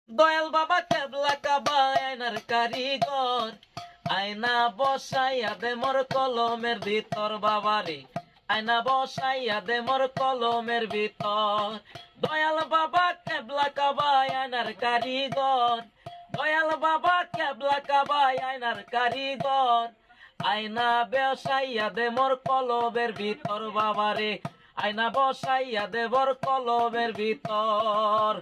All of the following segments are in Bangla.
দয়াল বাবা কেবলা কাবা আয়নার কারিগর, আয়না বসাইয়া দে মোর কলমের ভিতর বাবারে, আয়না বসাইয়া দে মোর কলমের ভিতর। দয়াল বাবা কেবলা কাবা আয়নার কারিগর, দয়াল বাবা কেবলা কাবা আয়নার কারিগর, আয়না বসাইয়া দে মোর কলমের ভিতর বাবারে, আয়না বসাইয়া দে মোর কলমের ভিতর।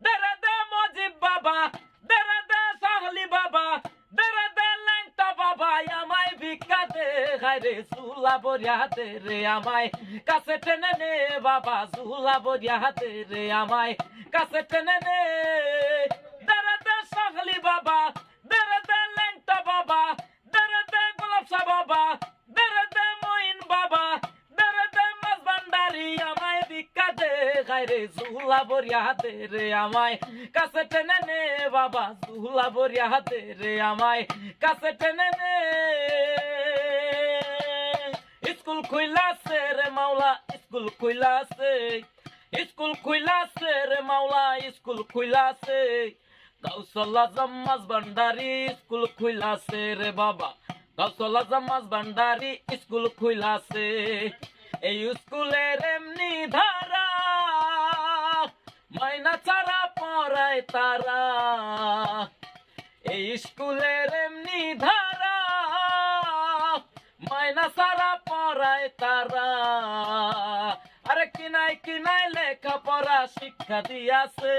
দেরে দে মজিব বাবা, দেরে দে সাহলি বাবা, দেরে দে ল্যাংটা বাবা, আমায় ভিক্ষা দে হায়রে চুলা বরিয়া দে রে আমায় কাছে টেনে নে বাবা, চুলা বরিয়া দে রে আমায় কাছে টেনে নে। দেরে দে সাহলি বাবা, দেরে দে ল্যাংটা বাবা, দেরে দে গোলাপ শাহ বাবা, দেরে দে মঈন বাবা, দেরে দে মাছ ভান্ডারি, আমায় ভিক্ষা দে হায়রে চুলা বরিয়া দে রে আমায় কাছে টেনে নে বাবা, চুলা বরিয়া দে রে আমায় কাছে টেনে নে। স্কুল খুইলাছে রে মাওলা, স্কুল খুইলাছে, স্কুল খুইলাছে রে মাওলা, স্কুল খুইলাছে। গাউসুল আজম মাছ ভান্ডারি স্কুল খুইলাছে রে বাবা, গাউসুল আজম মাছ ভান্ডারি স্কুল খুইলাছে। এই স্কুলের এমনি ধারা, মাইনা চারা পড়ায় তারা, এই স্কুলের এমনি ধারা, মাইনা চারা পড়ায় তারা। আরে কিনাই কিনাই লেখা পড়া শিক্ষা দিয়াছে,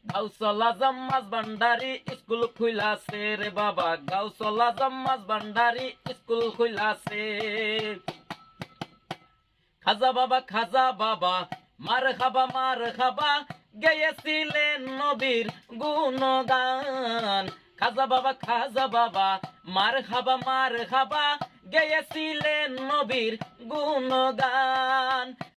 গাউসুল আজম মাছ ভান্ডারি স্কুল খুইলাছে রে বাবা, গাউসুল আজম মাছ ভান্ডারি স্কুল খুইলাছে। খাজা বাবা, খাজা বাবা, মার খাবা গেয়েছিলেন নবীর গুণগান। খাজা বাবা, খাজা বাবা, মার খাবা গেয়েছিলেন নবীর গুণগান।